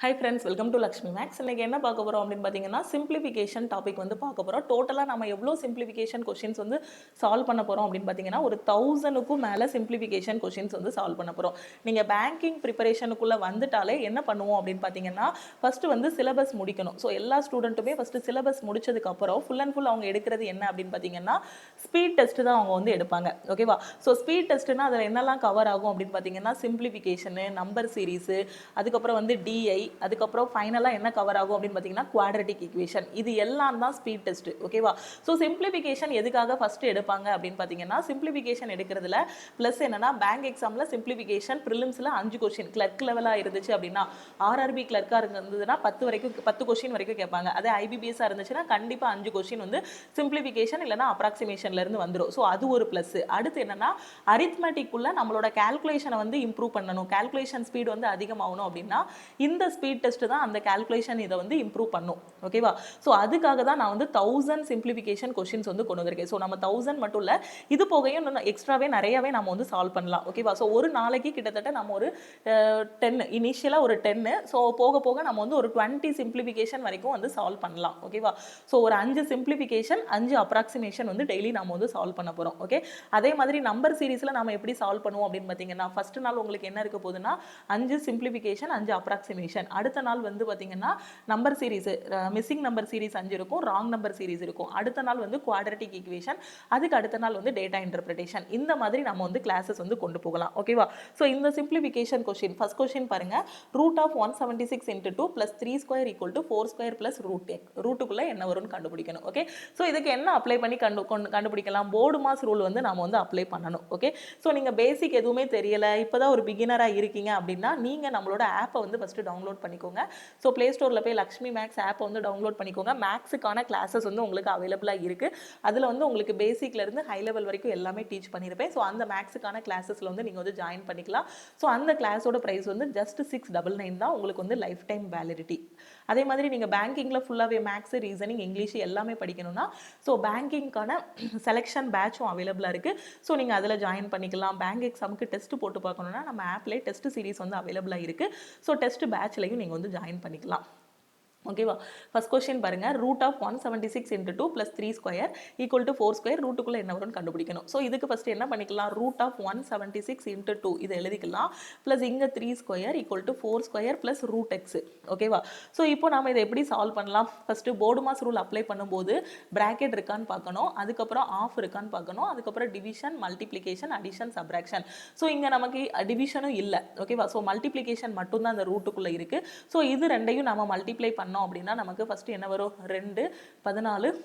High friends, welcome to Lakshmi maths. இன்னைக்கு என்ன பார்க்க போகிறோம் அப்படின்னு பார்த்தீங்கன்னா, சிம்பிளிஃபிகேஷன் டாபிக் வந்து பார்க்க போகிறோம். டோட்டலாக நம்ம எவ்வளோ சிம்பிளிஃபிகேஷன் கொஷின்ஸ் வந்து சால்வ் பண்ண போகிறோம் அப்படின்னு பார்த்தீங்கன்னா, ஒரு 1000க்கும் மேலே சிம்பிளிஃபிகேஷன் கொஷின்ஸ் வந்து சால்வ் பண்ண போகிறோம். நீங்கள் பேங்கிங் ப்ரிப்பரேஷனுக்குள்ளே வந்துட்டாலே என்ன பண்ணுவோம் அப்படின்னு பார்த்தீங்கன்னா, ஃபஸ்ட்டு வந்து சிலபஸ் முடிக்கணும். ஸோ எல்லா ஸ்டூடெண்ட்டுமே ஃபஸ்ட்டு சிலபஸ் முடிச்சதுக்கப்புறம் ஃபுல் அண்ட் ஃபுல் அவங்க எடுக்கிறது என்ன அப்படின்னு பார்த்தீங்கன்னா, ஸ்பீட் டெஸ்ட் தான் அவங்க வந்து எடுப்பாங்க. ஓகேவா? ஸோ ஸ்பீட் டெஸ்ட்னா அதில் என்னெல்லாம் கவர் ஆகும் அப்படின்னு பார்த்தீங்கன்னா, சிம்பிளிஃபிகேஷனு, நம்பர் சீரீஸு, அதுக்கப்புறம் வந்து டிஐ, அதுக்கப்புறம் ஃபைனலாக என்ன கவர் ஆகும் அப்படின்னு பார்த்தீங்கன்னா குவாட்ரட்டிக் ஈக்குவேஷன். இது எல்லாம் தான் ஸ்பீட் டெஸ்ட். ஓகேவா? ஸோ சிம்பிளிஃபிகேஷன் எதுக்காக ஃபர்ஸ்ட் எடுப்பாங்க அப்படின்னு பார்த்தீங்கன்னா, சிம்பிளிஃபிகேஷன் எடுக்கிறதுல ப்ளஸ் என்னன்னா, பேங்க் எக்ஸாமில் சிம்பிளிஃபிகேஷன் ப்ரிலிம்ஸில் 5 கொஸ்டின் கிளர்க் லெவலாக இருந்துச்சு அப்படின்னா, ஆர்ஆர்பி கிளர்க்காக இருந்ததுன்னா 10 கொஸ்டின் வரைக்கும் கேட்பாங்க. அதே ஐபிபிஎஸ்ஸாக இருந்துச்சுன்னா கண்டிப்பாக 5 கொஸ்டின் வந்து சிம்பிளிஃபிகேஷன் இல்லைனா அப்ராக்சிமேஷன்லேருந்து வந்துடும். ஸோ அது ஒரு ப்ளஸ். அடுத்து என்னன்னா, அரித்மெட்டிக்குள்ள நம்மளோட கால்குலேஷனை வந்து இம்ப்ரூவ் பண்ணணும், கால்குலேஷன் ஸ்பீடு வந்து அதிகமாகணும் அப்படின்னா இந்த ஸ்பீட் டெஸ்ட் தான் அந்த கால்குலேஷன் இதை வந்து இம்ப்ரூவ் பண்ணும். ஓகேவா? ஸோ அதுக்காக தான் நான் வந்து 1000 சிம்பிளிஃபிகேஷன் கொஸ்டின்ஸ் வந்து கொண்டு வந்திருக்கேன். ஸோ நம்ம 1000 மட்டும் இல்லை, இது போகையும் இன்னும் எக்ஸ்ட்ராவே நிறையவே நம்ம வந்து சால்வ் பண்ணலாம். ஓகேவா? ஸோ ஒரு நாளைக்கு கிட்டத்தட்ட நம்ம ஒரு 10 இனிஷியலாக ஒரு 10, ஸோ போக போக நம்ம வந்து ஒரு 20 சிம்பிளிஃபிகேஷன் வரைக்கும் வந்து சால்வ் பண்ணலாம். ஓகேவா? ஸோ ஒரு 5 சிம்பிளிஃபிகேஷன் 5 அப்ராக்சிமேஷன் வந்து டெய்லி நம்ம வந்து சால்வ் பண்ண போகிறோம். ஓகே, அதே மாதிரி நம்பர் சீரீஸில் நம்ம எப்படி சால்வ் பண்ணுவோம் அப்படின்னு பார்த்தீங்கன்னா, ஃபர்ஸ்ட் நாள் உங்களுக்கு என்ன இருக்க போகுதுன்னா 5 சிம்பிளிஃபிகேஷன் 5 அப்ராக்சிமேஷன். அடுத்த நாள் வந்து பார்த்தீங்கன்னா number series, missing number series 5 இருக்கும், ராங் நம்பர் சீரீஸ் இருக்கும். அடுத்த நாள் வந்து குவாட்ரட்டிக் ஈக்குவேஷன், அதுக்கு அடுத்த நாள் வந்து டேட்டா இன்டர்பிரேஷன். இந்த மாதிரி நம்ம வந்து கிளாஸஸ் வந்து கொண்டு போகலாம். ஓகேவா? ஸோ இந்த சிம்பிளிஃபிகேஷன் கொஸ்டின், ஃபர்ஸ்ட் கொஸ்டின் பாருங்க. Root of 176 into 2 plus 3 square equal to 4 square plus ரூட்டுக்குள்ளே என்ன வரும்னு கண்டுபிடிக்கணும். ஓகே, ஸோ இதுக்கு என்ன அப்ளை பண்ணி கண்டுபிடிக்கலாம்? போர்டு மாஸ் ரூல் வந்து நம்ம வந்து அப்ளை பண்ணணும். ஓகே, ஸோ நீங்கள் பேசிக் எதுவுமே தெரியலை, இப்போ தான் ஒரு பிகினராக இருக்கீங்க அப்படின்னா நீங்கள் நம்மளோட ஆப்பை வந்து ஃபஸ்ட்டு டவுன்லோட் பண்ணிக்கோங்க. ஸோ ப்ளே ஸ்டோரில் போய் லக்ஷ்மி மேக்ஸ் ஆப்பை வந்து டவுன்லோட் பண்ணிக்கோங்க. மேக்ஸுக்கான கிளாஸஸ் வந்து உங்களுக்கு அவைலபிளாக இருக்குது. அதில் வந்து உங்களுக்கு பேசிக்லேருந்து ஹை லெவல் வரைக்கும் எல்லாமே டீச் பண்ணியிருப்பேன். ஸோ அந்த மேக்ஸுக்கான கிளாஸஸில் வந்து நீங்கள் வந்து ஜாயின் பண்ணிக்கலாம். ஸோ அந்த கிளாஸோட ப்ரைஸ் வந்து ஜஸ்ட் 699 தான். உங்களுக்கு வந்து லைஃப் டைம் வேலிடிட்டி. அதே மாதிரி நீங்கள் பேங்கிங்கில் ஃபுல்லாகவே மேக்ஸு, ரீசனிங், இங்கிலீஷ் எல்லாமே படிக்கணும்னா ஸோ பேங்கிங்கான செலெக்ஷன் பேட்சும் அவைலபிளாக இருக்குது. ஸோ நீங்கள் அதில் ஜாயின் பண்ணிக்கலாம். பேங்க் எக்ஸாமுக்கு டெஸ்ட் போட்டு பார்க்கணுன்னா நம்ம ஆப்லேயே டெஸ்ட் சீரிஸ் வந்து அவைலபிளாக இருக்குது. ஸோ டெஸ்ட் பேட்ச்லையும் நீங்கள் வந்து ஜாயின் பண்ணிக்கலாம். ஓகேவா? ஃபர்ஸ்ட் கொஸ்டின் பாருங்க. Root of 176 into 2 plus 3 square equal to 4 square, ரூட்டுக்குள்ளே என்ன வரும்னு கண்டுபிடிக்கணும். ஸோ இதுக்கு ஃபஸ்ட்டு என்ன பண்ணிக்கலாம்? ரூட் ஆஃப் 176 இன்ட்டு 2 இதை எழுதிக்கலாம். ப்ளஸ் இங்கே 3 square equal to 4 square plus root X. ஓகேவா? ஸோ இப்போ நம்ம இதை எப்படி சால்வ் பண்ணலாம்? First BODMAS rule apply பண்ணும்போது பிராக்கெட் இருக்கான்னு பார்க்கணும், அதுக்கப்புறம் ஆஃப் இருக்கான்னு பார்க்கணும், அதுக்கப்புறம் division, multiplication, addition, subtraction. So இங்கே நமக்கு டிவிஷனும் இல்லை. ஓகேவா? ஸோ மல்டிப்ளிகேஷன் மட்டும்தான் அந்த ரூட்டுக்குள்ளே இருக்குது. ஸோ இது ரெண்டையும் நம்ம மல்டிப்ளை பண்ணோம் அப்படின்னா நமக்கு ஃபர்ஸ்ட் என்ன வரும்? 2 14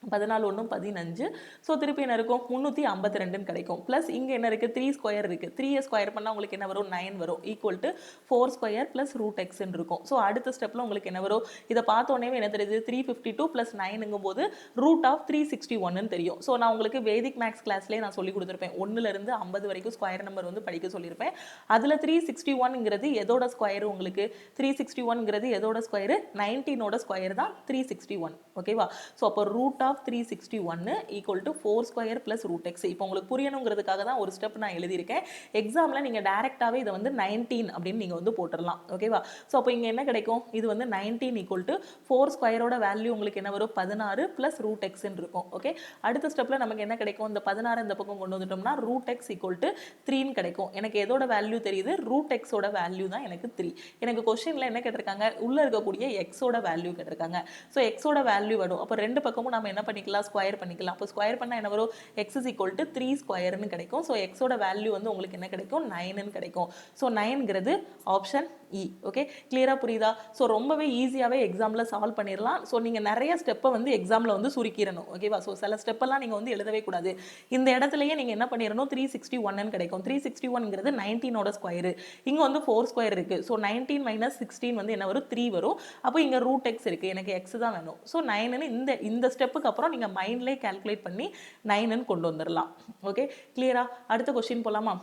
14 1 15. ஸோ திருப்பி என்ன இருக்கும்? 352 கிடைக்கும். ப்ளஸ் இங்கே என்ன இருக்குது? 3 ஸ்கொயர் இருக்குது. 3 ஸ்கொயர் பண்ணால் உங்களுக்கு என்ன வரும்? 9 வரும். Equal to 4 square plus root எக்ஸ்ன்னு இருக்கும். ஸோ அடுத்த ஸ்டெப்பில் உங்களுக்கு என்ன வரும்? இதை பார்த்தோன்னே என்ன தெரியுது? 352 ப்ளஸ் 9ங்கும் போது ரூட் ஆஃப் 361 தெரியும். ஸோ நான் உங்களுக்கு வேதிக் மேக்ஸ் கிளாஸ்லேயே நான் சொல்லி கொடுத்துருப்பேன். 1லேருந்து 50 வரைக்கும் ஸ்கொயர் நம்பர் வந்து படிக்க சொல்லியிருப்பேன். அதில் 361ங்கிறது எதோட ஸ்கொயர்? உங்களுக்கு 361ங்கிறது எதோட ஸ்கொயர்? 19ஓட ஸ்கொயர் தான் 361. ஓகேவா? ஸோ அப்போ root of 361 equal to 4 square plus root X. இப்போ உங்களுக்கு புரியணுங்கிறதுக்காக தான் ஒரு ஸ்டெப் நான் எழுதியிருக்கேன். எக்ஸாமில் நீங்கள் டேரெக்டாகவே இதை வந்து 19 அப்படின்னு நீங்கள் வந்து போட்டுடலாம். ஓகேவா? ஸோ அப்போ இங்கே என்ன கிடைக்கும்? இது வந்து 19 ஈக்குவல் டு 4 ஸ்கொயரோட வேல்யூ உங்களுக்கு என்ன வரும்? 16 ப்ளஸ் ரூட் எக்ஸ்ன்னு இருக்கும். ஓகே, அடுத்த ஸ்டெப்பில் நமக்கு என்ன கிடைக்கும்? இந்த 16 இந்த பக்கம் கொண்டு வந்துட்டோம்னா ரூட் எக்ஸ் ஈக்குவல் டு 3ன்னு கிடைக்கும். எனக்கு எதோட வேல்யூ தெரியுது? ரூட் எக்ஸோட வேல்யூ தான் எனக்கு 3. எனக்கு கொஸ்டினில் என்ன கேட்டிருக்காங்க? உள்ளே இருக்கக்கூடிய எக்ஸோட வேல்யூ கேட்டிருக்காங்க. ஸோ எக்ஸோட வேல்யூ வரும். அப்போ ரெண்டு பக்கமும் நம்ம என்ன பண்ணிக்கலாம்? ஸ்கொயர் பண்ணிக்கலாம். அப்போ ஸ்கொயர் பண்ணால் என்ன வரும்? எக்ஸ் இஸ் ஈக்குவல் டு 3 ஸ்கொயர்னு கிடைக்கும். ஸோ எக்ஸோட வேல்யூ வந்து உங்களுக்கு என்ன கிடைக்கும்? 9ன்னு கிடைக்கும். ஸோ 9ங்கிறது ஆப்ஷன் இ. ஓகே, கிளியராக புரியுதா? ஸோ ரொம்பவே ஈஸியாகவே எக்ஸாமில் சால்வ் பண்ணிடலாம். ஸோ நீங்கள் நிறைய ஸ்டெப்பை வந்து எக்ஸாமில் வந்து சுருக்கிடணும். ஓகேவா? ஸோ சில ஸ்டெப்பெல்லாம் நீங்கள் வந்து எழுதவே கூடாது. இந்த இடத்துலையே நீங்கள் என்ன பண்ணிடணும்? 361 கிடைக்கும். 361ங்கிறது 19ஓட ஸ்கொயரு. இங்கே வந்து 4 ஸ்கொயர் இருக்குது. ஸோ 19 மைனஸ் 16 வந்து என்ன வரும்? 3 வரும். அப்போ இங்கே ரூட் எக்ஸ் இருக்குது, எனக்கு எக்ஸ் தான் வேணும். ஸோ 9ன்னு இந்த ஸ்டெப்புக்கு அப்புறம் நீங்கள் மைண்ட்லேயே கால்குலேட் பண்ணி 9ன்னு கொண்டு வந்துடலாம். ஓகே, கிளியரா? அடுத்த கொஸ்டின் போகலாமா?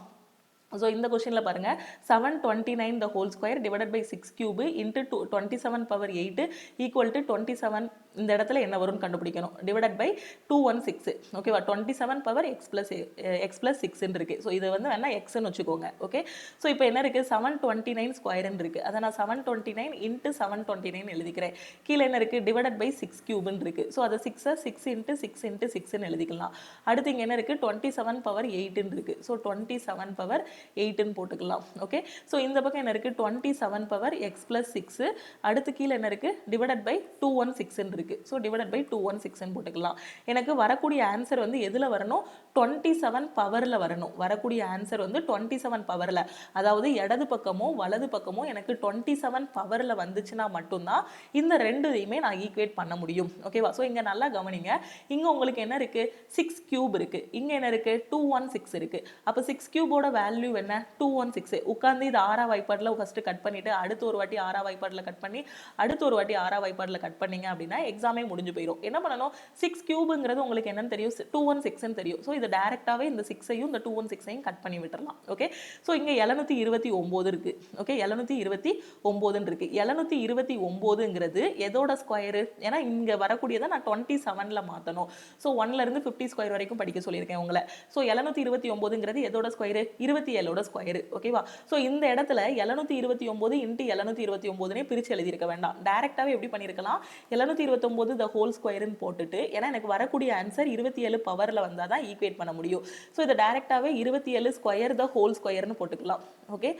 ஸோ இந்த கொஸ்டினில் பாருங்கள். 729 the whole square divided by 6 cube into 27 power 8 equal to 27 இந்த இடத்துல என்ன வரும்னு கண்டுபிடிக்கணும். டிவைடட் பை 216 ஓகேவா. 27 பவர் எக்ஸ் பிளஸ் சிக்ஸ்ன்னு இருக்கு. ஸோ இது வந்து வேணா எக்ஸ்ன்னு வச்சுக்கோங்க. ஓகே, ஸோ இப்போ என்ன இருக்கு 729 ஸ்கொயர்ன்னு இருக்கு. அதை நான் 729 இன்ட்டு 729 எழுதிக்கிறேன். கீழே என்ன இருக்கு டிவைடட் பை 6 கியூப்னு இருக்கு. ஸோ அதை 6 இன்ட்டு 6 இன்ட்டு 6ன்னு எழுதிக்கலாம். அடுத்து இங்கே என்ன இருக்கு 27 பவர் 8ன்னு இருக்கு. ஸோ 27 பவர் 8ன்னு போட்டுக்கலாம். ஓகே, ஸோ இந்த பக்கம் என்ன இருக்கு 27 பவர் எக்ஸ் பிளஸ் 6. அடுத்து கீழே என்ன இருக்கு டிவைடட் பை 216 இருக்கு. ஸோ டிவைடட் பை 216 போட்டுக்கலாம். எனக்கு வரக்கூடிய ஆன்சர் வந்து எதுல வரணும் 27 பவர்ல வரணும். வரக்கூடிய ஆன்சர் வந்து 27 பவர்ல, அதாவது இடது பக்கமும் வலது பக்கமும் எனக்கு 27 பவர்ல வந்துச்சுன்னா மட்டும்தான் இந்த ரெண்டுதையுமே நான் ஈக்குவேட் பண்ண முடியும். ஓகேவா. ஸோ இங்க நல்லா கவனிங்க. இங்க உங்களுக்கு என்ன இருக்கு 6 கியூப் இருக்கு. இங்க என்ன இருக்கு 216 இருக்கு. அப்ப 6 கியூபோட வேல்யூ என்ன 216. உட்கார்ந்து இது ஆறா வாய்ப்பாடுல ஃபர்ஸ்ட் கட் பண்ணிட்டு அடுத்து ஒரு வாட்டி ஆறா வாய்ப்பாடுல கட் பண்ணி அடுத்து ஒரு வாட்டி ஆறா வாய்ப்பாடுல கட் பண்ணீங்க அப்படின்னா எக்ஸாமே முடிஞ்சு போயிடும். என்ன பண்ணணும் 6 கியூப்ங்கிறது உங்களுக்கு என்னன்னு தெரியும் 216ன்னு தெரியும். ஸோ இது டைரக்டாவே இந்த 6ஐயும் இந்த 216ஐயும் கட் பண்ணி விட்டுறலாம். ஓகே, ஸோ இங்க 729 இருக்கு. ஓகே, 729 இருக்கு. 729ங்கிறது எதோட ஸ்கொயர்? ஏன்னா இங்க வரக்கூடியதை நான் 27ல மாத்தணும். ஸோ 1ல இருந்து 50 ஸ்கொயர் வரைக்கும் படிக்க சொல்லியிருக்கேன் உங்களை. ஸோ 729ங்கிறது எதோட ஸ்கொயர் 27ஓட ஸ்கொயர். ஓகேவா. ஸோ இந்த இடத்துல 729 இன்ட்டு 729னே பிரிச்சு எழுதியிருக்க வேண்டாம். டைரக்டாவே எப்படி பண்ணியிருக்கலாம் 729 த ஹோல் ஸ்கொயர்னு போட்டுட்டு, ஏன்னா எனக்கு வரக்கூடிய ஆன்சர் 27 பவர்ல வந்தால் தான் ஈக்குவேட் பண்ண முடியும். ஸோ இதை டைரக்டாவே 27 ஸ்கொயர் த ஹோல் ஸ்கொயர்னு போட்டுக்கலாம். ஓகே,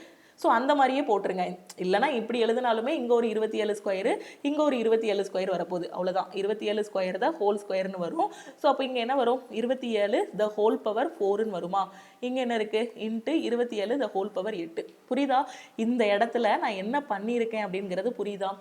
ஸோ அந்த மாதிரியே போட்டுருங்க. இல்லைனா இப்படி எழுதினாலுமே இங்கே ஒரு 27 ஸ்கொயரு இங்கே ஒரு 27 ஸ்கொயர் வரப்போகுது. அவ்வளோதான் 27 ஸ்கொயர் த ஹோல் ஸ்கொயர்னு வரும். ஸோ அப்போ இங்கே என்ன வரும் 27 த ஹோல் பவர் 4ன்னு வருமா. இங்கே என்ன இருக்குது இன்ட்டு 27 த ஹோல் பவர் 8. புரியுதா. இந்த இடத்துல நான் என்ன பண்ணியிருக்கேன் அப்படிங்கிறது புரியுதா.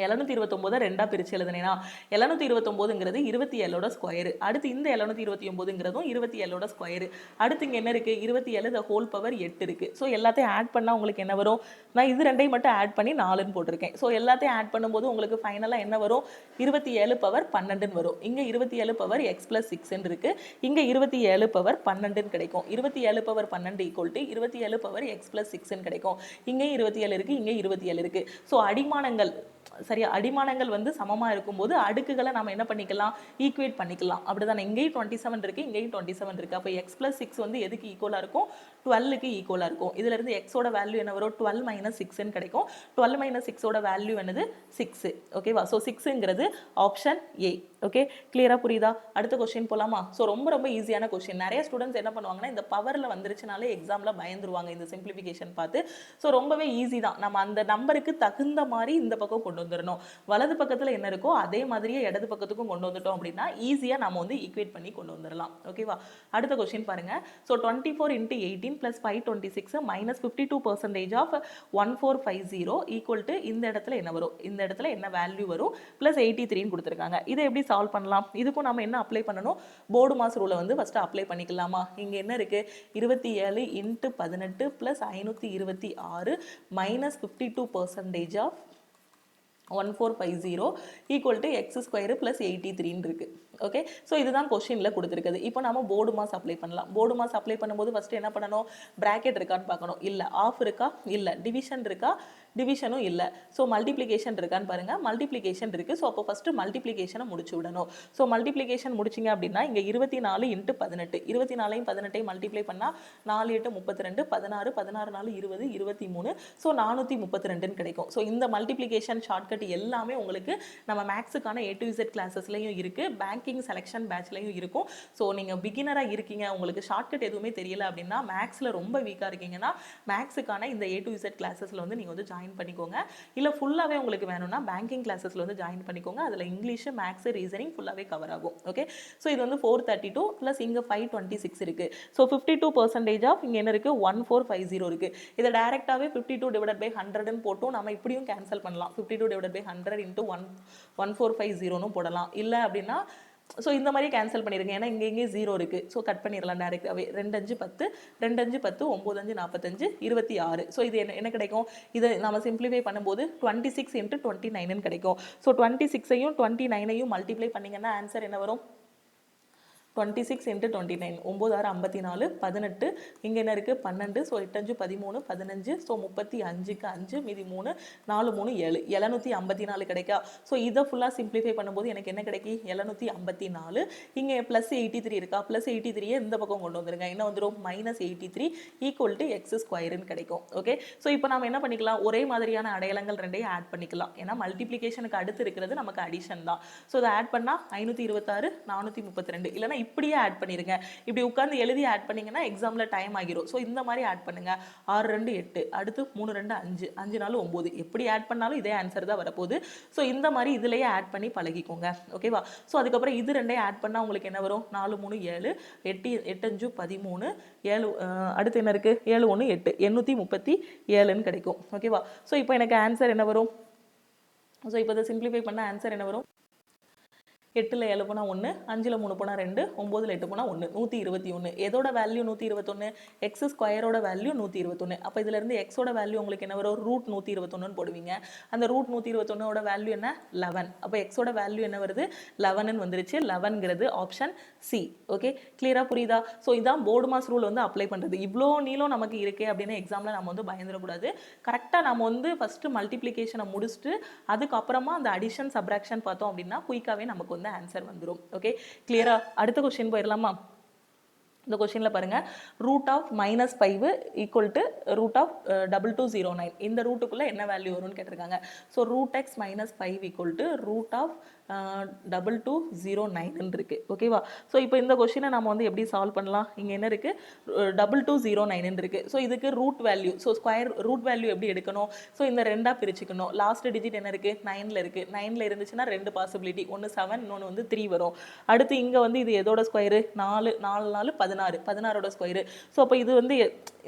729 ரெண்டா பிரிச்சு எழுதுனேனா 729ங்கிறது 27ஓட ஸ்கொயர். அடுத்து இந்த 729ங்கிறதும் 27ஓட ஸ்கொயர். அடுத்து இங்க என்ன இருக்கு 27 த ஹோல் பவர் 8 இருக்கு. ஸோ எல்லாத்தையும் ஆட் பண்ணா உங்களுக்கு என்ன வரும்? நான் இது ரெண்டையும் மட்டும் ஆட் பண்ணி 4ன்னு போட்டிருக்கேன். ஸோ எல்லாத்தையும் ஆட் பண்ணும்போது உங்களுக்கு ஃபைனலா என்ன வரும் 27 பவர் 12ன்னு வரும். இங்க 27 பவர் எக்ஸ் பிளஸ் 6 இருக்கு. இங்க 27 பவர் 12ன்னு கிடைக்கும். 27 power 12 equal to 27 power X plus 6ன்னு கிடைக்கும். இங்கே 27 இருக்கு, இங்கே 27 இருக்கு. ஸோ அடிமானங்கள் சரியா, அடிமானங்கள் வந்து சமமா இருக்கும்போது அடுக்குகளை நம்ம என்ன பண்ணிக்கலாம் ஈக்குவேட் பண்ணிக்கலாம். அப்படிதானே. இங்கேயும் 27 இருக்கு, இங்கேயும் 27 இருக்கு. அப்போ எக்ஸ் பிளஸ் 6 வந்து எதுக்கு ஈக்குவலா இருக்கும் 12க்கு ஈக்குவலா இருக்கும். இதுல இருந்து எக்ஸோட வேல்யூ என்ன வரும் 12 மைனஸ் 6ன்னு கிடைக்கும். 12 மைனஸ் 6ஓட வேல்யூ என்னது 6. ஓகேவா. ஸோ 6ங்கிறது ஆப்ஷன் ஏ. ஓகே, கிளியரா புரியுதா. அடுத்த கொஸ்டின் போலாமா. ஸோ ரொம்ப ரொம்ப ஈஸியான கொஸ்டின். நிறைய ஸ்டூடெண்ட்ஸ் என்ன பண்ணுவாங்கன்னா இந்த பவர்ல வந்துருச்சுனாலே எக்ஸாம்ல பயந்துருவாங்க இந்த சிம்பிளிஃபிகேஷன் பார்த்து. ஸோ ரொம்பவே ஈஸி தான். நம்ம அந்த நம்பருக்கு தகுந்த மாதிரி இந்த பக்கம் கொண்டு வந்துடணும். வலது பக்கத்துல என்ன இருக்கோ அதே மாதிரியே இடது பக்கத்துக்கும் கொண்டு வந்துட்டோம் அப்படின்னா ஈஸியா நம்ம வந்து ஈக்குவேட் பண்ணி கொண்டு வந்துடலாம். ஓகேவா. அடுத்த கொஸ்டின் பாருங்க. So 24 into 18 plus 526 minus 52% of 1450 equal to இந்த இடத்துல என்ன வரும், இந்த இடத்துல என்ன வேல்யூ வரும் பிளஸ் 83ன்னு கொடுத்துருக்காங்க. இதை எப்படி சால்வ் பண்ணலாம்? இதுக்கும் நம்ம என்ன அப்ளை பண்ணணும் போர்டு மாஸ் ரூலை வந்து ஃபர்ஸ்ட் அப்ளை பண்ணிக்கலாமா. இங்க என்ன இருக்கு 27 into 18 plus 526 minus 52% of 1450 equal to X square plus 83ன்னு இருக்கு. ஓகே, ஸோ இதுதான் கொஸ்டினில் கொடுத்துருக்குது. இப்போ நம்ம போர்டு மாஸ் அப்ளை பண்ணலாம். போர்டு மாஸ் அப்ளை பண்ணும்போது ஃபர்ஸ்ட் என்ன பண்ணணும் பிராக்கெட் இருக்கான்னு பார்க்கணும். இல்லை ஆஃப் இருக்கா, இல்லை டிவிஷன் இருக்கா, டிவிஷனும் இல்லை. ஸோ மல்டிப்ளிகேஷன் இருக்கான்னு பாருங்க. மல்டிப்ளிகேஷன் இருக்கு. ஸோ அப்போ ஃபர்ஸ்ட் மல்டிப்ளிகேஷனை முடிச்சு விடணும். ஸோ மல்டிப்ளிகேஷன் முடிச்சிங்க அப்படின்னா இங்கே 24 இன்ட்டு 18 24ஐயும் 18ஐயும் மல்டிப்ளை பண்ணால் 4 8 32 16 16 4 20 23 ஸோ 432ன்னு கிடைக்கும். ஸோ இந்த மல்டிப்ளிகேஷன் ஷார்ட்கட் எல்லாமே உங்களுக்கு நம்ம மேக்ஸுக்கான A to Z கிளாஸஸ்லையும் இருக்கு, பேங்கிங் செலெக்ஷன் பேட்ச்லையும் இருக்கும். ஸோ நீங்கள் பிகினராக இருக்கீங்க, உங்களுக்கு ஷார்ட்கட் எதுவுமே தெரியல அப்படின்னா, மேக்ஸில் ரொம்ப வீக்காக இருக்கீங்கன்னா மேக்ஸுக்கான இந்த A to Z கிளாஸஸில் வந்து நீங்கள் வந்து ஜாயின் பண்ணிக்கோங்க. இல்லை ஃபுல்லாகவே உங்களுக்கு வேணும்னா பேங்கிங் கிளாஸஸில் வந்து ஜாயின் பண்ணிக்கோங்க. அதில் இங்கிலீஷ் மேக்ஸ் ரீசனிங் ஃபுல்லாகவே கவர் ஆகும். ஓகே, ஸோ இது வந்து 432 ப்ளஸ் இங்கே 526 இருக்கு. ஸோ 52% ஆஃப் இங்கே என்ன இருக்குது 1450 இருக்கு. இதை டேரெக்டாகவே 52 டிவைட் பை 100ன்னு போட்டும் நம்ம இப்படியும் கேன்சல் பண்ணலாம். 52 டிவைட் பை 100 இன்ட்டு 1450ன்னு போடலாம். இல்லை அப்படின்னா ஸோ இந்த மாதிரி கேன்சல் பண்ணிடுங்க. ஏன்னா இங்கே 0 இருக்குது. ஸோ கட் பண்ணிடலாம் டேரெக்டாகவே. 2 5 10 2 5 10 9 5 45 26. ஸோ இது என்ன கிடைக்கும், இதை நம்ம சிம்பிளிஃபை பண்ணும்போது 26 இன்ட்டு 29ன்னு கிடைக்கும். ஸோ 26ஐயும் 29ஐயும் மல்டிப்ளை பண்ணிங்கன்னா ஆன்சர் என்ன வரும் 26 into 29 9 6 54 18 இங்கே என்ன இருக்குது 12 ஸோ 8 5 13 15 ஸோ 35க்கு 5 மீதி 3 4 3 7 754 கிடைக்கா. ஸோ இதை ஃபுல்லாக சிம்பிளிஃபை பண்ணும்போது எனக்கு என்ன கிடைக்கி 754. இங்கே ப்ளஸ் 83 இருக்கா, ப்ளஸ் 83 இந்த பக்கம் கொண்டு வந்துருங்க, என்ன வந்துடும் -83 ஈக்குவல் டு எக்ஸ் ஸ்கொயர்னு கிடைக்கும். ஓகே, ஸோ இப்போ நம்ம என்ன பண்ணிக்கலாம், ஒரே மாதிரியான அடையாளங்கள் ரெண்டையும் ஆட் பண்ணிக்கலாம். ஏன்னா மல்டிப்ளிகேஷனுக்கு அடுத்து இருக்கிறது நமக்கு அடிஷன் தான். ஸோ இதை ஆட் பண்ணால் 526 432 இல்லைனா இப்படியே ஆட் பண்ணிருங்க. இப்படி உட்கார்ந்து எழுதி ஆட் பண்ணீங்கன்னா எக்ஸாம்ல டைம் ஆகிரும். ஸோ இந்த மாதிரி ஆட் பண்ணுங்க. 6 2 8 அடுத்து 3 2 5 5 4 9 எப்படி ஆட் பண்ணாலும் இதே ஆன்சர் தான் வரப்போகுது. ஸோ இந்த மாதிரி இதுலயே ஆட் பண்ணி பழகிக்கோங்க. ஓகேவா? ஸோ அதுக்கப்புறம் இது ரெண்டையும் ஆட் பண்ணால் உங்களுக்கு என்ன வரும், 4 3 7 8 8 5 13 7 அடுத்து என்ன இருக்கு 7 1 8 837ன்னு கிடைக்கும். ஓகேவா? ஸோ இப்போ எனக்கு ஆன்சர் என்ன வரும், ஸோ இப்போ இதை சிம்பிளிஃபை பண்ண ஆன்சர் என்ன வரும், 8ல் 7 போனால் 1, 5ல் 3 போனால் 2, 9ல் 8 போனால் 1 121. எதோட வேல்யூ 121, எக்ஸ் ஸ்கொயரோட வேல்யூ 121. அப்போ இதிலிருந்து எக்ஸோட வேல்யூ உங்களுக்கு என்ன வரும், ரூட் 121 போடுவீங்க. அந்த ரூட் 121ஓட வேல்யூ என்ன 11. அப்போ எக்ஸோட வேல்யூ என்ன வருது 11ன்னு வந்துருச்சு. 11ங்கிறது ஆப்ஷன் சி. ஓகே, கிளியரா புரியுதா? ஸோ இதான் போர்டு மாஸ் ரூல் வந்து அப்ளை பண்ணுறது. இவ்வளோ நீளம் நமக்கு இருக்கே அப்படின்னு எக்ஸாமில் நம்ம வந்து பயந்துடக்கூடாது. கரெக்டாக நம்ம வந்து ஃபஸ்ட்டு மல்டிப்ளிகேஷனை முடிச்சுட்டு அதுக்கப்புறமா அந்த அடிஷன் சப்ராக்ஷன் பார்த்தோம் அப்படின்னா குயிக்காகவே நமக்கு வந்து ஆன்சர் வந்துரும். ஓகே, கிளியரா? அடுத்த क्वेश्चन போயிடலாமா? இந்த क्वेश्चनல பாருங்க, root of -5 equal to root of 2209. இந்த ரூட்டுக்குள்ள என்ன வேல்யூ வரும்னு கேட்டிருக்காங்க. So root x -5 equal to root of 2209 இருக்கு. ஓகேவா? ஸோ இப்போ இந்த கொஸ்டினை நம்ம வந்து எப்படி சால்வ் பண்ணலாம், இங்கே என்ன இருக்கு 2209 இருக்கு. ஸோ இதுக்கு root value, so square root value எப்படி எடுக்கணும், ஸோ இந்த ரெண்டாக பிரிச்சுக்கணும். லாஸ்ட் டிஜிட் என்ன இருக்கு 9ல் இருக்கு. 9ல் இருந்துச்சுன்னா ரெண்டு பாசிபிலிட்டி, ஒன்று 7 இன்னொன்று வந்து 3 வரும். அடுத்து இங்கே வந்து இது எதோட ஸ்கொயரு 4 4 4 16 16ஓட ஸ்கொயரு. ஸோ அப்போ இது வந்து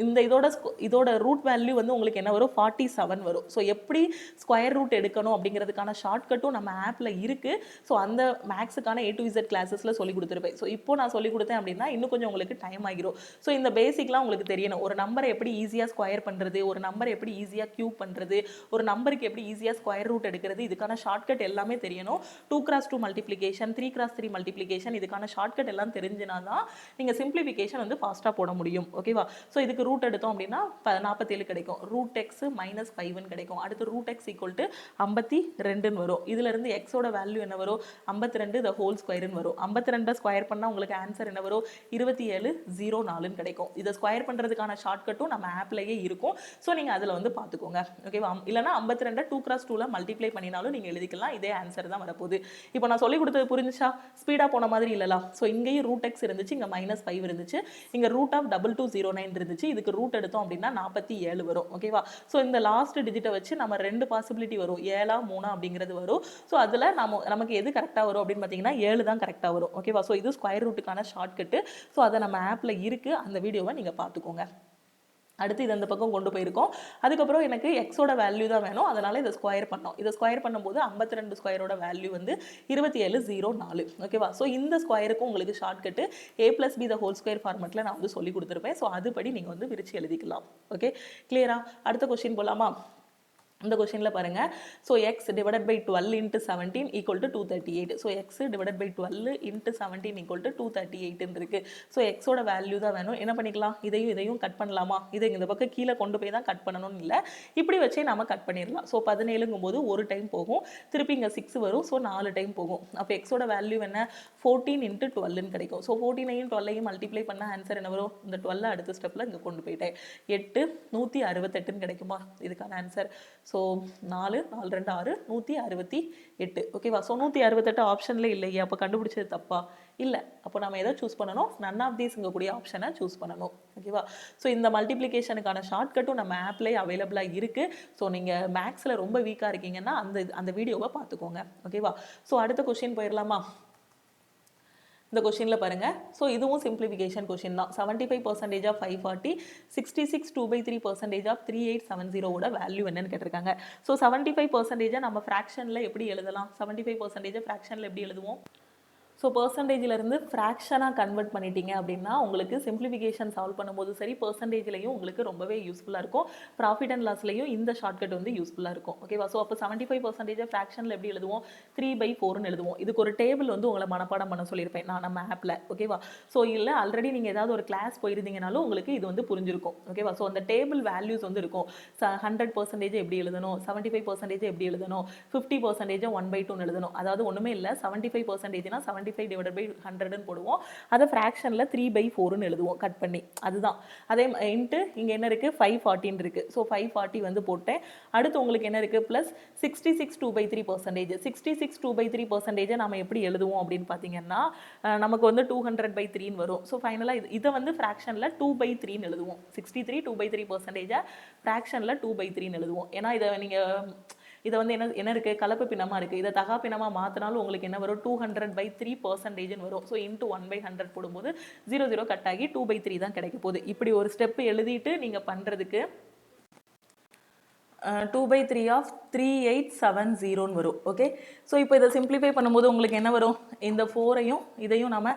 இந்த இதோட ரூட் வேல்யூ வந்து உங்களுக்கு என்ன வரும் 47 வரும். ஸோ எப்படி ஸ்கொயர் ரூட் எடுக்கணும் அப்படிங்கிறதுக்கான ஷார்ட்கட்டும் நம்ம ஆப்பில் இருக்குது. ஸோ அந்த மேக்ஸுக்கான A to Z கிளாஸஸில் சொல்லி கொடுத்துருப்பேன். ஸோ இப்போ நான் சொல்லி கொடுத்தேன் அப்படின்னா இன்னும் கொஞ்சம் உங்களுக்கு டைம் ஆகிரும். ஸோ இந்த பேசிக்லாம் உங்களுக்கு தெரியணும். ஒரு நம்பரை எப்படி ஈஸியாக ஸ்கொயர் பண்ணுறது, ஒரு நம்பரை எப்படி ஈஸியாக கியூப் பண்ணுறது, ஒரு நம்பருக்கு எப்படி ஈஸியாக ஸ்கொயர் ரூட் எடுக்கிறது, இதுக்கான ஷார்ட்கட் எல்லாமே தெரியணும். 2x2 மல்டிப்ளிகேஷன், 3x3 மல்டிப்ளிகேஷன், இதுக்கான ஷார்ட்கட் எல்லாம் தெரிஞ்சினா தான் நீங்கள் சிம்பிளிஃபிகேஷன் வந்து ஃபாஸ்ட்டாக போட முடியும். ஓகேவா? ஸோ இதுக்கு ரூட் எடுத்தோம் அப்படின்னா 47 கிடைக்கும். ரூட் எக்ஸ் -5ன்னு கிடைக்கும். அடுத்து ரூட் எக்ஸ் ஈக்குவல் டு 52ன்னு வரும். இதுல இருந்து எக்ஸோட வேல்யூ என்ன வரும் 52 த ஹோல் ஸ்கொயர்னு வரும். 52 ஸ்கொயர் பண்ணால் உங்களுக்கு ஆன்சர் என்ன வரும் 2704ன்னு கிடைக்கும். இதை ஸ்கொயர் பண்ணுறதுக்கான ஷார்ட்கட்டும் நம்ம ஆப்லேயே இருக்கும். ஸோ நீங்கள் அதில் வந்து பார்த்துக்கோங்க. ஓகேவா? இல்லைனா 52 2x2ல மல்டிப்ளை பண்ணினாலும் நீங்கள் எழுதிக்கலாம். இதே ஆன்சர் தான் வரப்போகுது. இப்போ நான் சொல்லி கொடுத்தது புரிஞ்சுச்சா? ஸ்பீடாக போன மாதிரி இல்லலாம். ஸோ இங்கேயும் ரூட் எக்ஸ் இருந்துச்சு, இங்கே -5 இருந்துச்சு, இங்கே ரூட் ஆஃப் 2209 இருந்துச்சு. இதுக்கு ரூட் எடுத்தோம் அப்படின்னா 47 வரும். ஓகேவா? ஸோ இந்த லாஸ்ட் டிஜிட்டை வச்சு நம்ம ரெண்டு பாசிபிலிட்டி வரும், 7 3 அப்படிங்கிறது வரும். ஸோ அதில் நமக்கு எது கரெக்டாக வரும் அப்படின்னு பார்த்தீங்கன்னா 7 தான் கரெக்டாக வரும். ஓகேவா? ஸோ இது ஸ்கொயர் ரூட்டுக்கான ஷார்ட்கட்டு. ஸோ அதை நம்ம ஆப்பில் இருக்குது, அந்த வீடியோவை நீங்கள் பார்த்துக்கோங்க. அடுத்து இது அந்த பக்கம் கொண்டு போயிருக்கோம். அதுக்கப்புறம் எனக்கு எக்ஸோட வேல்யூ தான் வேணும், அதனால இதை ஸ்கொயர் பண்ணோம். இதை ஸ்கொயர் பண்ணும்போது 52 ஸ்கொயரோட வேல்யூ வந்து 2704. ஓகேவா? ஸோ இந்த ஸ்கொயருக்கும் உங்களுக்கு shortcut a + b the whole square ஃபார்மெட்டில் நான் வந்து சொல்லி கொடுத்துருப்பேன். ஸோ அதுபடி நீங்கள் வந்து விரிச்சு எழுதிக்கலாம். ஓகே, கிளியரா? அடுத்த கொஸ்டின் போகலாமா? இந்த கொஸ்டின்ல பாருங்க, so x divided by 12 into 17 equal to 238. So x divided by 12 into 17 equal to 238 இருக்கு. ஸோ எக்ஸோட வேல்யூ தான் வேணும். என்ன பண்ணிக்கலாம், இதையும் கட் பண்ணலாமா? இதை இந்த பக்கம் கீழே கொண்டு போய் தான் கட் பண்ணணும்னு இல்லை, இப்படி வச்சே நம்ம கட் பண்ணிடலாம். ஸோ 17ங்கும் போது ஒரு டைம் போகும், திருப்பி இங்கே 6 வரும். ஸோ 4 டைம் போகும். அப்போ எக்ஸோட வேல்யூ என்ன 14 இன்ட்டு 12ன்னு கிடைக்கும். ஸோ 14ஐயும் 12ஐயும் மல்டிப்ளை பண்ண ஆன்சர் என்ன வரும், இந்த 12 அடுத்த ஸ்டெப்பில் இங்கே கொண்டு போயிட்டேன், 8 168ன்னு கிடைக்குமா இதுக்கான ஆன்சர்? ஸோ 4 4 2 6 168. ஓகேவா? ஸோ 168 ஆப்ஷன்ல இல்லையே, அப்போ கண்டுபிடிச்சது தப்பா? இல்லை. அப்போ நம்ம எதை சூஸ் பண்ணணும், நன் ஆஃப் தீஸ்ங்கக்கூடிய ஆப்ஷனை சூஸ் பண்ணணும். ஓகேவா? ஸோ இந்த மல்டிப்ளிகேஷனுக்கான ஷார்ட்கட்டும் நம்ம ஆப்லேயே அவைலபிளாக இருக்குது. ஸோ நீங்கள் மேக்ஸில் ரொம்ப வீக்காக இருக்கீங்கன்னா அந்த வீடியோவை பார்த்துக்கோங்க. ஓகேவா? ஸோ அடுத்த கொஸ்டின் போயிடலாமா? இந்த கொஸ்டினில் பாருங்கள், ஸோ இதுவும் சிம்பிளிஃபிகேஷன் கொஸ்டின் தான். 75% ஆஃப் 540, 66 2/3% ஆஃப் 3870ஓட வேல்யூ என்னன்னு கேட்டிருக்காங்க. ஸோ 75% நம்ம ஃப்ராக்ஷனில் எப்படி எழுதலாம், 75% ஃப்ராக்ஷனில் எப்படி எழுதுவோம்? ஸோ ஸோ பர்சன்டேஜிலேருந்து ஃப்ராக்ஷனாக கன்வெர்ட் பண்ணிட்டீங்க அப்படின்னா உங்களுக்கு சிம்பிளிஃபிகேஷன் சால்வ் பண்ணும்போது சரி பர்சன்டேஜ்லையும் உங்களுக்கு ரொம்பவே யூஸ்ஃபுல்லாக இருக்கும். ப்ராஃபிட் அண்ட் லாஸ்லையும் இந்த ஷார்ட்கட் வந்து யூஸ்ஃபுல்லாக இருக்கும். ஓகேவா? ஸோ அப்போ 75% ஃப்ராக்ஷனில் எப்படி எழுதுவோம்? 3/4ன்னு எழுதுவோம். இதுக்கு ஒரு டேபிள் வந்து உங்களை மனப்பாடம் பண்ண சொல்லியிருப்பேன் நான் நம்ம ஆப்பில். ஓகேவா? ஸோ இல்லை ஆல்ரெடி நீங்கள் ஏதாவது ஒரு கிளாஸ் போயிருந்தீங்கனாலும் உங்களுக்கு இது வந்து புரிஞ்சிருக்கும். ஓகேவா? ஸோ அந்த டேபிள் வேல்யூஸ் வந்து இருக்கும். 100% எப்படி எழுதணும், 75% எப்படி எழுதணும், 50% 1/2ன்னு எழுதணும். அதாவது ஒன்றுமே இல்லை, 75%னா 75 டிவைடட் பை 100ன்னு போடுவோம். அதை ஃப்ராக்ஷனில் 3/4ன்னு எழுதுவோம் கட் பண்ணி. அதுதான். அதே இன்ட்டு இங்கே என்ன இருக்குது, 540 இருக்குது. ஸோ 540 வந்து போட்டேன். அடுத்து உங்களுக்கு என்ன இருக்குது, ப்ளஸ் 66 2/3%. 66 2/3% நம்ம எப்படி எழுதுவோம் அப்படின்னு பார்த்தீங்கன்னா நமக்கு வந்து 200/3ன்னு வரும். ஸோ ஃபைனலாக இதை வந்து ஃப்ராக்ஷனில் 2/3ன்னு எழுதுவோம். 63 2/3% ஃப்ராக்ஷனில் 2/3ன்னு எழுதுவோம். ஏன்னா இதை வந்து என்ன இருக்குது, கலப்பு பின்னமாக இருக்குது. இதை தகா பின்னமாக மாற்றினாலும் உங்களுக்கு என்ன வரும், 200/3%ன்னு வரும். ஸோ இன்ட்டு 1/100 போடும்போது 0 கட் ஆகி 2/3 தான் கிடைக்க போகுது. இப்படி ஒரு ஸ்டெப் எழுதிட்டு நீங்கள் பண்ணுறதுக்கு 2/3 ஆஃப் 3870ன்னு வரும். ஓகே, ஸோ இப்போ இதை சிம்பிளிஃபை பண்ணும்போது உங்களுக்கு என்ன வரும், இந்த 4ஐயும் இதையும் நம்ம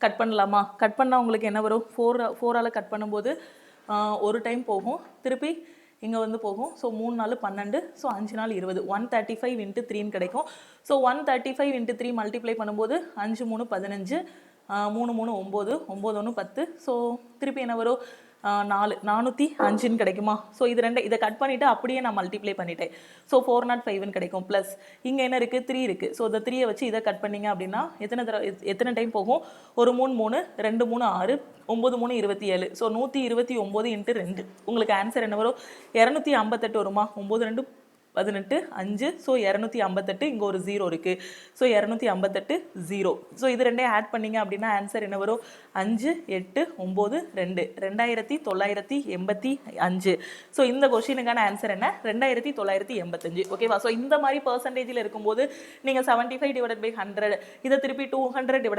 கட் பண்ணலாமா? கட் பண்ணால் உங்களுக்கு என்ன வரும், 4ஆல் கட் பண்ணும்போது ஒரு டைம் போகும், திருப்பி இங்கே வந்து போகும். ஸோ 3 4 12, ஸோ 5 4 20, 135 × 3ன்னு கிடைக்கும். ஸோ 135 × 3 மல்டிப்ளை பண்ணும்போது 5 3 15, 3 3 9, 9 1 10. ஸோ திருப்பி என்ன வரும், 405ன்னு கிடைக்குமா? ஸோ இதை கட் பண்ணிவிட்டு அப்படியே நான் மல்டிப்ளை பண்ணிட்டேன். ஸோ 405ன்னு கிடைக்கும். ப்ளஸ் இங்கே என்ன இருக்குது, 3 இருக்குது. ஸோ இந்த 3ஐ வச்சு இதை கட் பண்ணிங்க அப்படின்னா எத்தனை டைம் போகும், ஒரு 3 3, 2 3 6, 9 3 27. ஸோ 129 × 2 உங்களுக்கு ஆன்சர் என்ன வரும், 258 வருமா? 9 2 18 5, ஸோ 258. இங்கே ஒரு 0 இருக்குது. ஸோ 258 0. ஸோ இது ரெண்டே ஆட் பண்ணிங்க அப்படின்னா ஆன்சர் என்ன வரும், 5 8 9 2, 2985. ஸோ இந்த கொஷினுக்கான ஆன்சர் என்ன, 2985. ஓகேவா? ஸோ இந்த மாதிரி பர்சன்டேஜில் இருக்கும்போது நீங்கள் 75/100 இதை திருப்பி 200/3 ×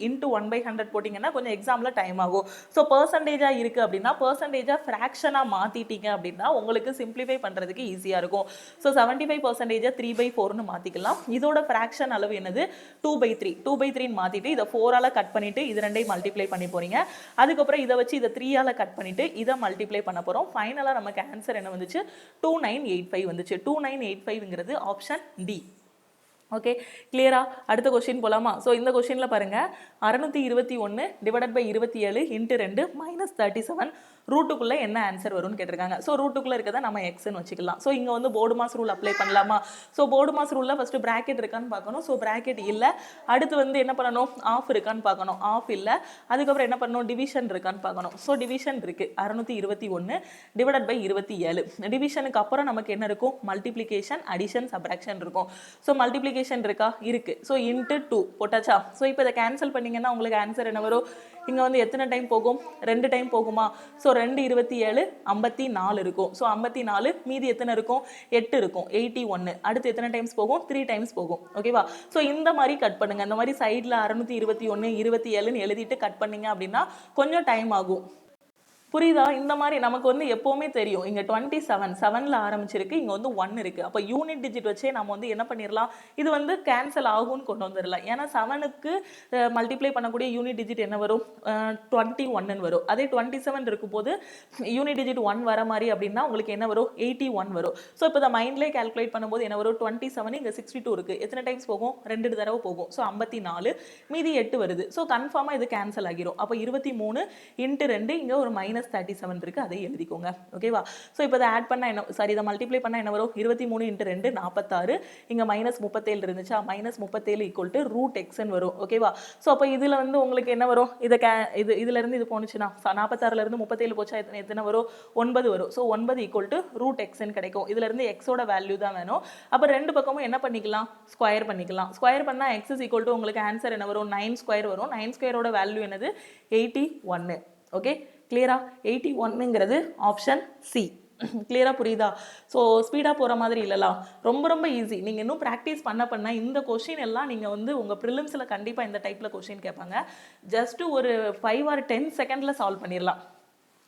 1/100 போட்டிங்கன்னா கொஞ்சம் எக்ஸாமில் டைம் ஆகும். ஸோ பர்சன்டேஜாக இருக்குது அப்படின்னா பர்சன்டேஜாக ஃப்ராக்ஷனாக மாற்றிட்டீங்க அப்படின்னா உங்களுக்கு சிம்பிளிஃபை பண்ணுறதுக்கு ஈஸியாக இருக்கும். ஸோ 75% 3/4ன்னு மாற்றிக்கலாம். இதோட ஃப்ராக்ஷன் அளவு என்னது, 2/3. 2/3ன்னு மாற்றிட்டு இதை 4ஆல் கட் பண்ணிவிட்டு இது ரெண்டையும் மல்டிப்ளை பண்ணி போகிறீங்க. அதுக்கப்புறம் இதை வச்சு இதை 3ஆல் கட் பண்ணிவிட்டு இதை மல்டிப்ளை பண்ண போகிறோம். ஃபைனலாக நமக்கு ஆன்சர் என்ன வந்துச்சு, 2985 வந்துச்சு. 2985ங்கிறது ஆப்ஷன் டி. ஓகே, கிளியரா? அடுத்த கொஸ்டின் போலாமா? ஸோ இந்த கொஸ்டினில் பாருங்கள், 621 டிவைடட் பை 27 × 2 -37 ரூட்டுக்குள்ளே என்ன ஆன்சர் வரும்னு கேட்டிருக்காங்க. ஸோ ரூட்டுக்குள்ளே இருக்கிறத நம்ம எக்ஸ்ன்னு வச்சுக்கலாம். ஸோ இங்கே வந்து போர்டு மாஸ் ரூல் அப்ளை பண்ணலாமா? ஸோ போர்டு மாஸ் ரூலில் ஃபஸ்ட்டு ப்ராக்கெட் இருக்கான்னு பார்க்கணும். ஸோ ப்ராக்கெட் இல்லை. அடுத்து வந்து என்ன பண்ணணும், ஆஃப் இருக்கான்னு பார்க்கணும். ஆஃப் இல்லை. அதுக்கப்புறம் என்ன பண்ணணும், டிவிஷன் இருக்கான்னு பார்க்கணும். ஸோ டிவிஷன் இருக்குது. 621 டிவைடட் பை 27. டிவிஷனுக்கு அப்புறம் நமக்கு என்ன இருக்கும், மல்டிப்ளிகேஷன் அடிஷன் சப்ராக்ஷன் இருக்கும். ஸோ மல்டிப்ளிகேஷன் இருக்கா, இருக்குது. ஸோ இன்ட்டு 2 போட்டாச்சா? ஸோ இப்போ இதை கேன்சல் பண்ணிங்கன்னா உங்களுக்கு ஆன்சர் என்ன வரும், இங்கே வந்து எத்தனை டைம் போகும், 2 டைம் போகுமா? ஸோ 2 27 54 இருக்கும். ஸோ 54 மீதி எத்தனை இருக்கும், 8 இருக்கும். 81. அடுத்து எத்தனை டைம்ஸ் போகும், 3 டைம்ஸ் போகும். ஓகேவா? ஸோ இந்த மாதிரி கட் பண்ணுங்க. இந்த மாதிரி சைடில் 621 27ன்னு எழுதிட்டு கட் பண்ணீங்க அப்படின்னா கொஞ்சம் டைம் ஆகும். புரியுதா? இந்த மாதிரி நமக்கு வந்து எப்போவுமே தெரியும், இங்கே 27 7ல் ஆரம்பிச்சிருக்கு, இங்கே வந்து 1 இருக்குது. அப்போ யூனிட் டிஜிட் வச்சே நம்ம வந்து என்ன பண்ணிடலாம், இது வந்து கேன்சல் ஆகும்னு கொண்டு வந்துடலாம். ஏன்னா 7க்கு மல்டிப்ளை பண்ணக்கூடிய யூனிட் டிஜிட் என்ன வரும், 21ன்னு வரும். அதே 27 இருக்கும் போது யூனிட் டிஜிட் 1 வர மாதிரி அப்படின்னா உங்களுக்கு என்ன வரும், 81 வரும். ஸோ இப்போ இந்த மைண்ட்லேயே கால்குலேட் பண்ணும்போது என்ன வரும், 27, இங்கே 62 இருக்குது. எத்தனை டைம்ஸ் போகும், 2 தடவை போகும். ஸோ 54 மீதி 8 வருது. ஸோ கன்ஃபார்மாக இது கேன்சல் ஆகிரும். அப்போ 23 × 2 இங்கே ஒரு -37 இருக்குது, அதை எழுதிக்கோங்க. ஓகேவா? ஸோ இப்போ இதை ஆட் பண்ணால் என்ன, சாரி இதை மல்டிப்ளை பண்ணால் என்ன வரும், 23 × 2 46. இங்கே -37 இருந்துச்சா, -37 = √x வரும். ஓகேவா? ஸோ அப்போ இதில் வந்து உங்களுக்கு என்ன வரும், இதுலேருந்து இது போனுச்சுன்னா 46லேருந்து 37 போச்சா எத்தனை வரும், 9 வரும். ஸோ 9 = √x கிடைக்கும். இதுலேருந்து எக்ஸோட வேல்யூ தான் வேணும். அப்போ ரெண்டு பக்கமும் என்ன பண்ணிக்கலாம், ஸ்கொயர் பண்ணிக்கலாம். ஸ்கொயர் பண்ணால் x = உங்களுக்கு ஆன்சர் என்ன வரும், 9² வரும். 9² வேல்யூ என்னது, 81. ஓகே, கிளியரா? 81ங்கிறது ஆப்ஷன் சி. கிளியராக புரியுதா? ஸோ ஸ்பீடாக போகிற மாதிரி இல்லைலாம், ரொம்ப ரொம்ப ஈஸி. நீங்கள் இன்னும் ப்ராக்டிஸ் பண்ண இந்த கொஷின் எல்லாம் நீங்கள் வந்து உங்கள் ப்ரிலிம்ஸில் கண்டிப்பாக இந்த டைப்பில் கொஷின் கேட்பாங்க. ஜஸ்ட்டு ஒரு 5 or 10 செகண்டில் சால்வ் பண்ணிடலாம்.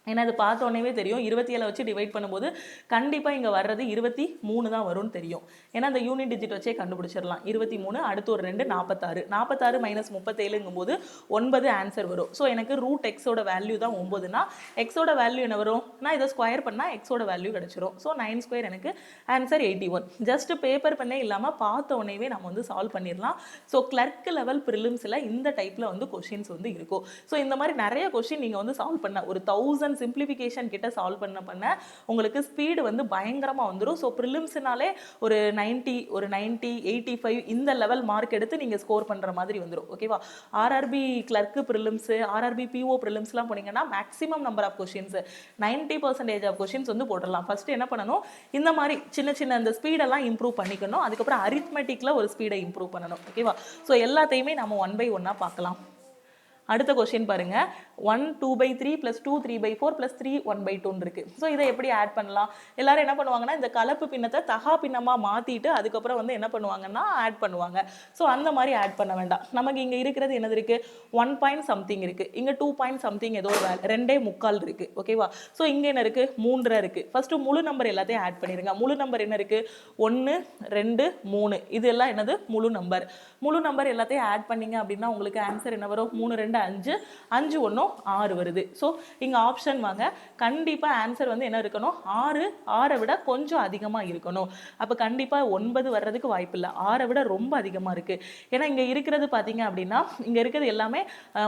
ஏன்னா அது பார்த்த உடனே தெரியும் 27 வச்சு டிவைட் பண்ணும்போது கண்டிப்பாக இங்கே வர்றது 23 தான் வரும்னு தெரியும். ஏன்னா அந்த யூனிட் டிஜிட் வச்சே கண்டுபிடிச்சிடலாம். 23 அடுத்து ஒரு 2 46 46 மைனஸ் 37ங்கும் போது 9 ஆன்சர் வரும். ஸோ எனக்கு ரூட் எக்ஸோட வேல்யூ தான் 9னா எக்ஸோட வேல்யூ என்ன வரும்? நான் இதை ஸ்கொயர் பண்ணால் எக்ஸோட வேல்யூ கிடச்சிரும். ஸோ 9 ஸ்கொயர் எனக்கு ஆன்சர் 81. ஜஸ்ட் பேப்பர் பண்ணே இல்லாமல் பார்த்த உடனே நம்ம வந்து சால்வ் பண்ணிடலாம். ஸோ கிளர்க் லெவல் ப்ரிலிம்ஸில் இந்த டைப்பில் வந்து கொஷின்ஸ் வந்து இருக்கும். ஸோ இந்த மாதிரி நிறைய கொஷின் நீங்கள் வந்து சால்வ் பண்ண ஒரு 1000 சிம்பிளிஃபிகேஷன் கிட்ட சால்வ் பண்ண உங்களுக்கு ஸ்பீடு வந்து பயங்கரமாக வந்துடும். ஸோ ப்ரிலிம்ஸ்னாலே ஒரு 90 ஒரு 90 85 இந்த லெவல் மார்க் எடுத்து நீங்கள் ஸ்கோர் பண்ணுற மாதிரி வந்துடும். ஓகேவா? RRB clerk prelims RRB PO ப்ரிலிம்ஸ்லாம் போனீங்கன்னா maximum number of questions 90% of questions வந்து போட்டுடலாம். ஃபர்ஸ்ட் என்ன பண்ணணும், இந்த மாதிரி சின்ன சின்ன அந்த ஸ்பீடெல்லாம் இம்ப்ரூவ் பண்ணிக்கணும். அதுக்கப்புறம் அரித்மெட்டிக்கில் ஒரு ஸ்பீடை இம்ப்ரூவ் பண்ணணும். ஓகேவா? ஸோ எல்லாத்தையுமே நம்ம 1 by 1 பார்க்கலாம். அடுத்த கொஸ்டின் பாருங்க, 1 2/3 + 2 3/4 + 3 1/2 இருக்கு. ஸோ இதை எப்படி ஆட் பண்ணலாம்? எல்லாரும் என்ன பண்ணுவாங்கன்னா இந்த கலப்பு பின்னத்தை தகா பின்னமா மாத்திட்டு அதுக்கப்புறம் வந்து என்ன பண்ணுவாங்கன்னா ஆட் பண்ணுவாங்க. ஸோ அந்த மாதிரி ஆட் பண்ண வேண்டாம். நமக்கு இங்க இருக்கிறது என்னது இருக்கு? 1 பாயிண்ட் சம்திங் இருக்கு, இங்க 2 பாயிண்ட் சம்திங் ஏதோ ஒரு 2.75 இருக்கு. ஓகேவா? ஸோ இங்க என்ன இருக்கு? 3 இருக்கு. ஃபர்ஸ்ட் முழு நம்பர் எல்லாத்தையும் ஆட் பண்ணிருங்க. முழு நம்பர் என்ன இருக்கு? 1 2 3 இதெல்லாம் என்னது? முழு நம்பர். முழு நம்பர் எல்லாத்தையும் ஆட் பண்ணீங்க அப்படின்னா உங்களுக்கு ஆன்சர் என்ன வரும்? 3 2 5 5 1 6 வருது. ஸோ இங்கே ஆப்ஷன் வாங்க. கண்டிப்பாக ஆன்சர் வந்து என்ன இருக்கணும்? 6 விட கொஞ்சம் அதிகமாக இருக்கணும். அப்போ கண்டிப்பாக 9 வர்றதுக்கு வாய்ப்பு இல்லை. 6 விட ரொம்ப அதிகமாக இருக்குது. ஏன்னா இங்கே இருக்கிறது பார்த்தீங்க அப்படின்னா இங்கே இருக்கிறது எல்லாமே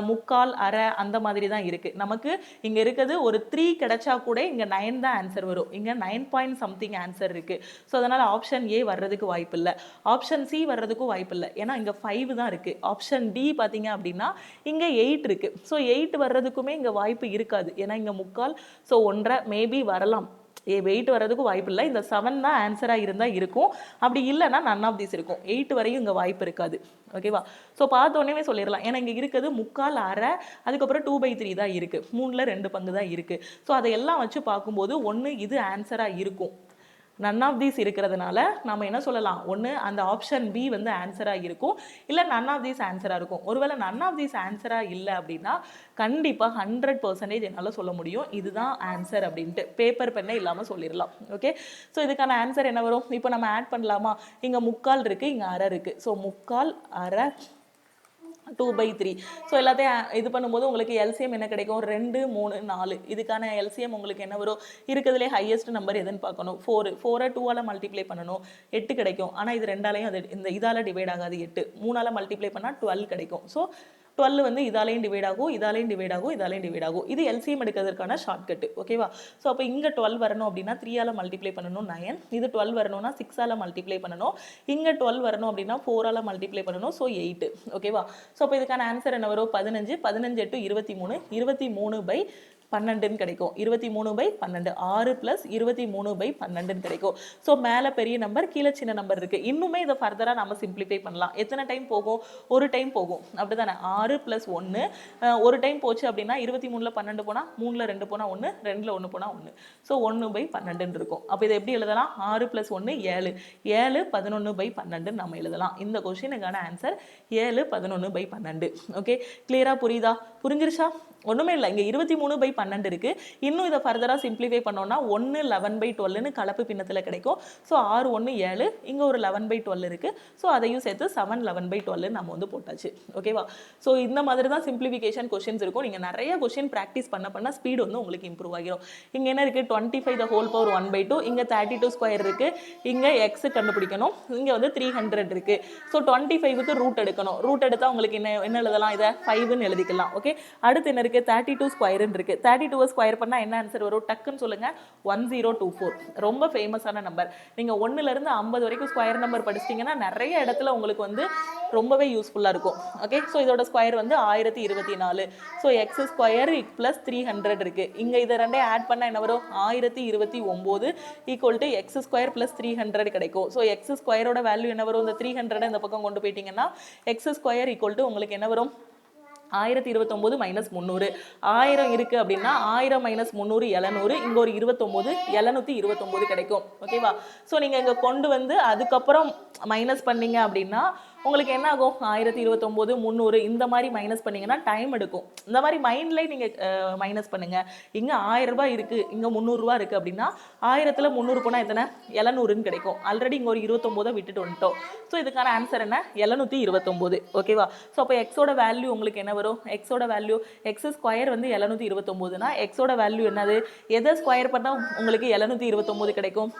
முக்கால் அரை அந்த மாதிரி தான் இருக்குது. நமக்கு இங்கே இருக்கிறது ஒரு 3 கிடைச்சா கூட இங்கே 9 தான் ஆன்சர் வரும். இங்கே 9 பாயிண்ட் சம்திங் ஆன்சர் இருக்குது. ஸோ அதனால் ஆப்ஷன் ஏ வர்றதுக்கு வாய்ப்பு இல்லை. ஆப்ஷன் சி வர்றதுக்கும் வாய்ப்பு இல்லை. ஏன்னா இங்கே 5 தான் இருக்குது. ஆப்ஷன் டி பார்த்தீங்க அப்படின்னா இங்கே 8 இருக்கு. ஸோ 8 வர்றதுக்குமே இங்கே வாய்ப்பு இருக்காது. ஏன்னா இங்கே முக்கால், ஸோ 1.5 மேபி வரலாம். 8 வர்றதுக்கு வாய்ப்பு இல்லை. இந்த 7 தான் ஆன்சராக இருந்தால் இருக்கும். அப்படி இல்லைன்னா நன் ஆஃப் தீஸ் இருக்கும். 8 வரையும் இங்கே வாய்ப்பு இருக்காது. ஓகேவா? ஸோ பார்த்தோன்னே சொல்லிடலாம். ஏன்னா இங்கே இருக்கிறது முக்கால் அரை, அதுக்கப்புறம் 2/3 தான் இருக்குது. 3ல் 2 பங்கு தான் இருக்குது. ஸோ அதையெல்லாம் வச்சு பார்க்கும்போது ஒன்று இது ஆன்சராக இருக்கும். நன் ஆஃப் தீஸ் இருக்கிறதுனால நம்ம என்ன சொல்லலாம்? ஒன்று அந்த ஆப்ஷன் பி வந்து ஆன்சராக இருக்கும், இல்லை நன் ஆஃப் தீஸ் ஆன்சராக இருக்கும். ஒருவேளை நன் ஆஃப் தீஸ் ஆன்சராக இல்லை அப்படின்னா கண்டிப்பாக 100% என்னால் சொல்ல முடியும் இதுதான் ஆன்சர் அப்படின்ட்டு. பேப்பர் பெண்ணே இல்லாமல் சொல்லிடலாம். ஓகே? ஸோ இதுக்கான ஆன்சர் என்ன வரும்? இப்போ நம்ம ஆட் பண்ணலாமா? இங்கே முக்கால் இருக்குது, இங்கே அரை இருக்குது. ஸோ முக்கால் அரை 2/3. ஸோ எல்லாத்தையும் இது பண்ணும்போது உங்களுக்கு எல்சிஎம் என்ன கிடைக்கும்? 2 3 4. இதுக்கான எல்சிஎம் உங்களுக்கு என்ன வரும்? இருக்கிறதுலே ஹையஸ்ட் நம்பர் எதுன்னு பார்க்கணும். 4 4 2ஆல் மல்டிப்ளை பண்ணணும், 8 கிடைக்கும். ஆனால் இது 2ஆலையும் அது இந்த இதால் டிவைட் ஆகாது. 8 3ஆல் மல்டிப்ளை பண்ணால் 12 கிடைக்கும். ஸோ 12 வந்து இதாலையும் டிவைட் ஆகும், இதாலையும் டிவைட் ஆகும், இதாலையும் டிவைட் ஆகும். இது எல்சிஎம் எடுக்கிறதுக்கான ஷார்ட்கட். ஓகேவா? ஸோ அப்போ இங்கே 12 வரணும் அப்படின்னா 3ஆல் மல்டிப்ளை பண்ணணும் 9. இது 12 வரணும்னா 6ஆல் மல்டிப்ளை பண்ணணும். இங்கே 12 வரணும் அப்படின்னா 4ஆல் மல்டிப்ளை பண்ணணும். ஸோ 8. ஓகேவா? ஸோ அப்போ இதுக்கான ஆன்சர் என்ன வரும்? 15 15 8 23 23/12 கிடைக்கும். 23/12 6 + 23/12 கிடைக்கும். ஸோ மேலே பெரிய நம்பர், கீழே சின்ன நம்பர் இருக்குது. இன்னுமே இதை ஃபர்தராக நம்ம சிம்பிளிஃபை பண்ணலாம். எத்தனை டைம் போகும்? ஒரு டைம் போகும். அப்படி தானே? 6 + 1 ஒரு டைம் போச்சு அப்படின்னா 23ல் 12 போனால் 3ல் 2 போனால் 1, 2ல் 1 போனால் 1. ஸோ 1/12 இருக்கும். அப்போ இதை எப்படி எழுதலாம்? 6 + 1 7 7 11/12 நம்ம எழுதலாம். இந்த கொஸ்டினுக்கான ஆன்சர் 7 11/12. ஓகே, கிளியராக புரியுதா? புரிஞ்சிருச்சா? ஒன்றுமே இல்லை. இங்கே 23/12 இருக்குது. இன்னும் இதை ஃபர்தராக சிம்பிளிஃபை பண்ணோன்னா 1 11/12ன்னு கலப்பு பின்னத்தில் கிடைக்கும். ஸோ 6 1 7, இங்கே ஒரு 11/12 இருக்குது. ஸோ அதையும் சேர்த்து 7 11/12 நம்ம வந்து போட்டாச்சு. ஓகேவா? ஸோ இந்த மாதிரி தான் சிம்பிளிஃபிகேஷன் கொஷின்ஸ் இருக்கும். நீங்கள் நிறைய கொஷின் ப்ராக்டிஸ் பண்ண ஸ்பீடு வந்து உங்களுக்கு இம்ப்ரூவ் ஆகிடும். இங்கே என்ன இருக்குது? 25 1/2, இங்கே 32² இருக்குது. இங்கே எக்ஸ் கண்டுபிடிக்கணும். இங்கே வந்து 300 இருக்குது. ஸோ 25க்கு ரூட் எடுக்கணும். ரூட் எடுத்தால் உங்களுக்கு என்ன எழுதலாம்? இதை 5ன்னு எழுதிக்கலாம். ஓகே, அடுத்து என்ன இருக்குது? 32² இருக்கு. 32 ஸ்கொயர் பண்ணா என்ன ஆன்சர் வரும்? டக்குன்னு சொல்லுங்க. 1024. ரொம்ப ஃபேமஸான நம்பர். நீங்க 1ல இருந்து 50 வரைக்கும் ஸ்கொயர் நம்பர் படிச்சிட்டீங்கன்னா நிறைய இடத்துல உங்களுக்கு வந்து ரொம்பவே யூஸ்ஃபுல்லா இருக்கும். ஓகே, ஸோ இதோட ஸ்கொயர் வந்து 1024. ஸோ எக்ஸ் ஸ்கொயர் + 300 இருக்கு. இங்க இதை ரெண்டையும் ஆட் பண்ணா என்ன வரும்? 1029 ஈக்குவல் டு எக்ஸ் ஸ்கொயர் + 300 கிடைக்கும். ஸோ எக்ஸ் ஸ்கொயரோட வேல்யூ என்ன வரும்? இந்த 300 இந்த பக்கம் கொண்டு போயிட்டீங்கன்னா எக்ஸ் ஸ்கொயர் ஈக்குவல் டு உங்களுக்கு என்ன வரும்? 1029 - 300. 1000 இருக்குது அப்படின்னா 1000 - 300 700. இங்கே ஒரு 29 729 கிடைக்கும். ஓகேவா? ஸோ நீங்கள் இங்கே கொண்டு வந்து அதுக்கப்புறம் மைனஸ் பண்ணீங்க அப்படின்னா உங்களுக்கு என்ன ஆகும் 1029 300 இந்த மாதிரி மைனஸ் பண்ணீங்கன்னா டைம் எடுக்கும். இந்த மாதிரி மைண்ட்லேயே நீங்கள் மைனஸ் பண்ணுங்க. இங்கே 1000 ரூபாய் இருக்குது, இங்கே 300 ரூபா இருக்குது அப்படின்னா 1000ல் 300 போனால் எத்தனை 700ன்னு கிடைக்கும். ஆல்ரெடி இங்கே ஒரு 29 விட்டுட்டு வந்துட்டோம். ஸோ இதுக்கான ஆன்சர் என்ன 729. ஓகேவா? ஸோ அப்போ எக்ஸோட வேல்யூ உங்களுக்கு என்ன வரும்? எக்ஸோட வேல்யூ எக்ஸ் ஸ்கொயர் வந்து 729னா எக்ஸோட வேல்யூ என்னது? எதை ஸ்கொயர் பண்ணால் உங்களுக்கு 729 கிடைக்கும்?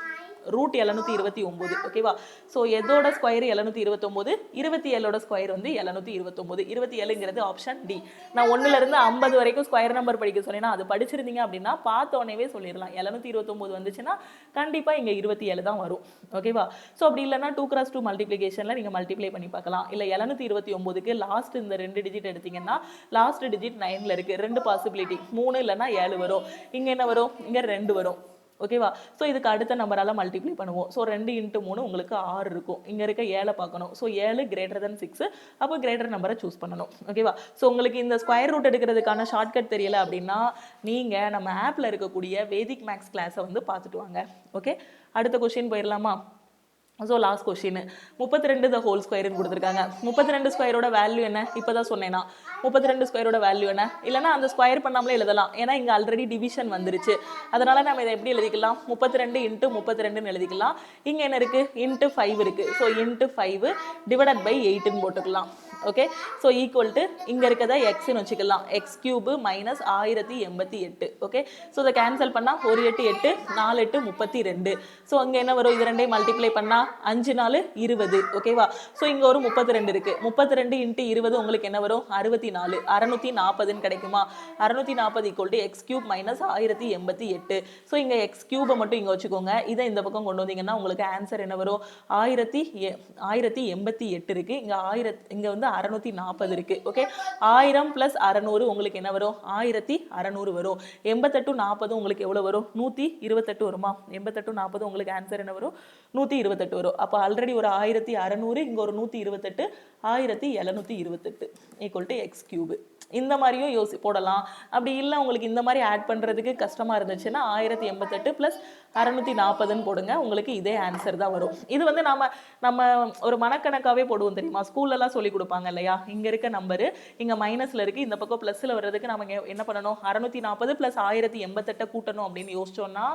ரூட் 729. ஓகேவா? ஸோ எதோட ஸ்கொயர் 729? 27ஓட ஸ்கொயர் வந்து 729. 27ங்கிறது ஆப்ஷன் டி. நான் 1லேருந்து 50 வரைக்கும் ஸ்கொயர் நம்பர் படிக்க சொன்னேன்னா அது படிச்சிருந்தீங்க அப்படின்னா பார்த்தோன்னே சொல்லிடலாம். 729 வந்துச்சுன்னா கண்டிப்பாக இங்கே 27 தான் வரும். ஓகேவா? ஸோ அப்படி இல்லைன்னா 2x2 மல்டிப்ளிகேஷனில் நீங்கள் மல்டிப்ளை பண்ணி பார்க்கலாம். இல்லை 729க்கு லாஸ்ட் இந்த 2 டிஜிட் எடுத்தீங்கன்னா லாஸ்ட் டிஜிட் 9ல் இருக்குது. 2 பாசிபிலிட்டி 3 இல்லைன்னா 7 வரும். இங்கே என்ன வரும்? இங்கே 2 வரும். ஓகேவா? ஸோ இதுக்கு அடுத்த நம்பரால் மல்டிப்ளை பண்ணுவோம். ஸோ 2 × 3 உங்களுக்கு 6 இருக்கும். இங்கே இருக்க 7 பார்க்கணும். ஸோ 7 > 6, அப்போ கிரேட்டர் நம்பரை சூஸ் பண்ணணும். ஓகேவா? ஸோ உங்களுக்கு இந்த ஸ்கொயர் ரூட் எடுக்கிறதுக்கான ஷார்ட்கட் தெரியல அப்படின்னா நீங்கள் நம்ம ஆப்பில் இருக்கக்கூடிய வேதிக் மேக்ஸ் கிளாஸை வந்து பார்த்துட்டு வாங்க. ஓகே, அடுத்த கொஸ்டின் போயிடலாமா? So last question 32 the whole ஸ்கொயர்னு கொடுத்துருக்காங்க. 32 ஸ்கொயரோட வேல்யூ என்ன? இப்போ தான் சொன்னேன்னா 32 ஸ்கொயரோட வேல்யூ என்ன? இல்லைனா அந்த ஸ்கொயர் பண்ணாமலே எழுதலாம். ஏன்னா இங்கே ஆல்ரெடி டிவிஷன் வந்துருச்சு. அதனால் நம்ம இதை எப்படி எழுதிக்கலாம்? 32 × 32ன்னு எழுதிக்கலாம். இங்கே என்ன இருக்குது? × 5 இருக்குது. ஸோ × 5 / 8ன்னு போட்டுக்கலாம். ஓகே, ஸோ ஈக்குவல் டு இங்கே இருக்கிறத எக்ஸ்ன்னு வச்சுக்கலாம். x³ - 1088. ஓகே, ஸோ இதை கேன்சல் பண்ணால் 1 8 8 4 8 32. ஸோ அங்கே என்ன வரும்? இது ரெண்டையும் மல்டிப்ளை பண்ணால் 5 4 20. ஓகேவா? ஸோ இங்கே ஒரு 32 இருக்குது. 32 × 20 உங்களுக்கு என்ன வரும்? 64. 640ன்னு கிடைக்குமா? 640 = x³ - 1088. ஸோ இங்கே x³ மட்டும் இங்கே வச்சுக்கோங்க. இதை இந்த பக்கம் கொண்டு வந்தீங்கன்னா உங்களுக்கு ஆன்சர் என்ன வரும்? 1088 இருக்குது. இங்கே வந்து 640 இருக்குது. ஓகே, 1000 + 600 உங்களுக்கு என்ன வரும்? 1600 வரும். 88 40 உங்களுக்கு எவ்வளோ வரும்? 128 வருமா? 88 40 உங்களுக்கு ஆன்சர் என்ன வரும்? 128 வரும். அப்போ ஆல்ரெடி ஒரு 1600, இங்கே ஒரு 128, 1728 = x³. இந்த மாதிரியும் போடலாம். அப்படி இல்லை உங்களுக்கு இந்த மாதிரி ஆட் பண்ணுறதுக்கு கஷ்டமாக இருந்துச்சுன்னா 1088 + 640ன்னு போடுங்க. உங்களுக்கு இதே ஆன்சர் தான் வரும். இது வந்து நம்ம ஒரு மனக்கணக்காகவே போடுவோம் தெரியுமா? ஸ்கூல்லலாம் சொல்லி கொடுப்பாங்க இல்லையா? இங்கே இருக்க நம்பரு இங்கே மைனஸில் இருக்குது, இந்த பக்கம் ப்ளஸில் வர்றதுக்கு நம்ம என்ன பண்ணணும்? 640 + 1088 கூட்டணும் அப்படின்னு யோசிச்சோன்னா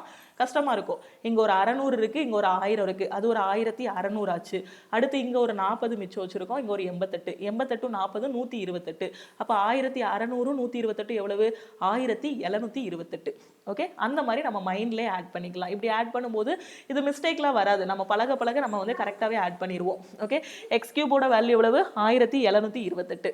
கஷ்டமாக இருக்கும். இங்கே ஒரு 600 இருக்குது, இங்கே ஒரு 1000 இருக்குது. அது ஒரு 1600 ஆச்சு. அடுத்து இங்கே ஒரு 40 மிச்சம் வச்சுருக்கோம். இங்கே ஒரு 88. 88 40 128. அப்போ 1600 128 எவ்வளவு? 1728. ஓகே, அந்த மாதிரி நம்ம மைண்ட்லேயே ஆட் பண்ணிக்கலாம். இப்படி ஆட் பண்ணும்போது இது மிஸ்டேக்லாம் வராது. நம்ம பழக நம்ம வந்து கரெக்டாகவே ஆட் பண்ணிடுவோம். ஓகே, x³ வேல்யூ எவ்வளவு? 1728.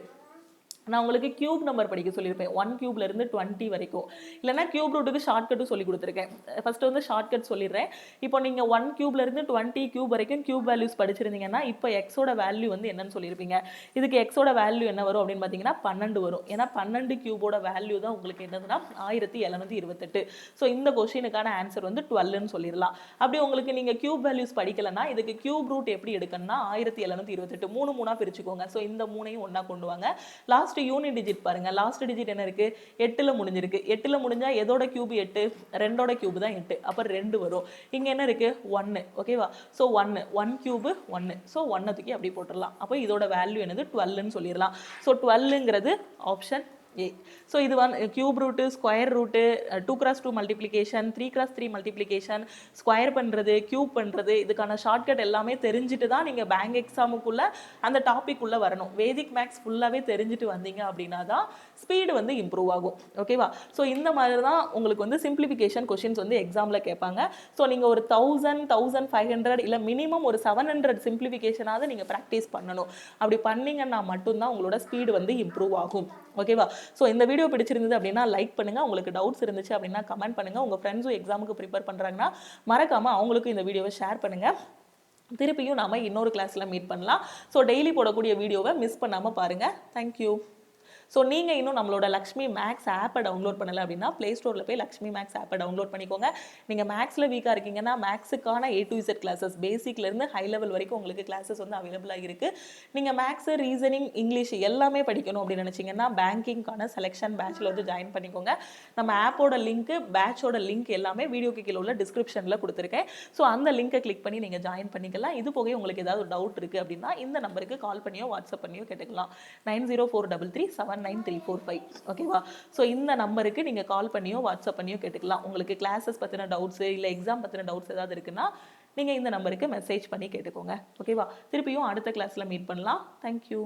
நான் உங்களுக்கு கியூப் நம்பர் படிக்க சொல்லியிருப்பேன். 1 கியூப்லேருந்து 20 வரைக்கும். இல்லைனா கியூப் ரூட்டுக்கு ஷார்ட்கட்டும் சொல்லி கொடுத்துருக்கேன். ஃபஸ்ட்டு வந்து ஷார்ட்கட் சொல்லிடுறேன். இப்போ நீங்கள் 1 கியூப்லேருந்து 20 கியூப் வரைக்கும் கியூப் வேல்யூஸ் படிச்சிருந்தீங்கன்னா இப்போ எக்ஸோட வேல்யூ வந்து என்னன்னு சொல்லியிருப்பீங்க. இதுக்கு எக்ஸோட வேல்யூ என்ன வரும் அப்படின்னு பார்த்தீங்கன்னா 12 வரும். ஏன்னா 12 கியூபோட வேல்யூ தான் உங்களுக்கு என்னதுன்னா 1728. ஸோ இந்த கொஸ்டினுக்கான ஆன்சர் வந்து 12ன்னு சொல்லிடலாம். அப்படி உங்களுக்கு நீங்கள் கியூப் வேல்யூஸ் படிக்கலைன்னா இதுக்கு கியூப் ரூட் எப்படி எடுக்கணும்னா 1728 3 3ஆக பிரிச்சுக்கோங்க. ஸோ இந்த 3ஐயும் ஒன்றா கொண்டு வாங்க. லாஸ்ட் யூனிட் டிஜிட் பாருங்க. லாஸ்ட் டிஜிட் என்ன இருக்கு? 8ல முடிஞ்சிருக்கு. 8ல முடிஞ்சா எதோட கியூப் 8? 2ஓட கியூப் தான் 8. அப்ப 2 வரும். இங்க என்ன இருக்கு? 1. ஓகேவா? So 1 cube 1. சோ 1 தூக்கி அப்படி போட்டுறலாம். அப்போ இதோட வேல்யூ என்னது? 12ன்னு சொல்லிடலாம். சோ 12ங்கிறது ஆப்ஷன் A. ஸோ இது வந்து cube root, square root, 2x2 multiplication, 3x3 multiplication, square பண்ணுறது, கியூப் பண்ணுறது, இதுக்கான ஷார்ட்கட் எல்லாமே தெரிஞ்சுட்டு தான் நீங்கள் பேங்க் எக்ஸாமுக்குள்ளே அந்த டாபிக் உள்ளே வரணும். வேதிக் மேக்ஸ் ஃபுல்லாகவே தெரிஞ்சுட்டு வந்தீங்க அப்படின்னா தான் ஸ்பீடு வந்து இம்ப்ரூவ் ஆகும். ஓகேவா? ஸோ இந்த மாதிரி தான் உங்களுக்கு வந்து சிம்பிளிஃபிகேஷன் கொஷின்ஸ் வந்து எக்ஸாமில் கேட்பாங்க. ஸோ நீங்கள் ஒரு 1000, 1500 இல்லை மினிமம் ஒரு 700 சிம்பிளிஃபிகேஷனாவது நீங்கள் ப்ராக்டிஸ் பண்ணணும். அப்படி பண்ணிங்கன்னா மட்டும்தான் உங்களோட ஸ்பீடு வந்து இம்ப்ரூவ் ஆகும். ஓகேவா? ஸோ இந்த வீடியோ பிடிச்சிருந்தது அப்படின்னா லைக் பண்ணுங்கள். உங்களுக்கு டவுட்ஸ் இருந்துச்சு அப்படின்னா கமெண்ட் பண்ணுங்கள். உங்கள் ஃப்ரெண்ட்ஸும் எக்ஸாமுக்கு ப்ரிப்பேர் பண்ணுறாங்கன்னா மறக்காமல் அவங்களுக்கும் இந்த வீடியோவை ஷேர் பண்ணுங்கள். திருப்பியும் நாம் இன்னொரு கிளாஸில் மீட் பண்ணலாம். ஸோ டெய்லி போடக்கூடிய வீடியோவை மிஸ் பண்ணாமல் பாருங்கள். தேங்க்யூ. ஸோ நீங்கள் இன்னும் நம்மளோட லக்ஷ்மி மேக்ஸ் ஆப்பை டவுன்லோட் பண்ணலை அப்படின்னா ப்ளே ஸ்டோரில் போய் லக்ஷ்மி மேக்ஸ் ஆப்பை டவுன்லோட் பண்ணிக்கோங்க. நீங்கள் மேக்ஸில் வீக்காக இருக்கீங்கன்னா மேக்ஸுக்கான A to Z கிளாஸஸ் பேசிக்லேருந்து ஹை லெவல் வரைக்கும் உங்களுக்கு கிளாஸஸ் வந்து அவைலபிளாக இருக்குது. நீங்கள் மேக்ஸு, ரீசனிங், இங்கிலீஷ் எல்லாமே படிக்கணும் அப்படின்னு நினச்சிங்கன்னா பேங்கிங்கான செலெக்ஷன் பேட்சில் வந்து ஜாயின் பண்ணிக்கோங்க. நம்ம ஆப்போட லிங்க்கு, பேட்சோட லிங்க் எல்லாமே வீடியோக்கு கீழே உள்ள டிஸ்கிரிப்ஷனில் கொடுத்துருக்கேன். ஸோ அந்த லிங்கை கிளிக் பண்ணி நீங்கள் ஜாயின் பண்ணிக்கலாம். இது போக உங்களுக்கு ஏதாவது டவுட் இருக்குது அப்படின்னா இந்த நம்பருக்கு கால் பண்ணியோ வாட்ஸ்அப் பண்ணியோ கேட்டுக்கலாம். 9043379345. ஓகேவா? ஸோ இந்த நம்பருக்கு நீங்கள் கால் பண்ணியோ வாட்ஸ்அப் பண்ணியோ கேட்டுக்கலாம். உங்களுக்கு கிளாஸஸ் பற்றின டவுட்ஸு இல்லை எக்ஸாம் பற்றின டவுட்ஸ் ஏதாவது இருக்குன்னா நீங்கள் இந்த நம்பருக்கு மெசேஜ் பண்ணி கேட்டுக்கோங்க. ஓகேவா? திருப்பியும் அடுத்த கிளாஸில் மீட் பண்ணலாம். தேங்க்யூ.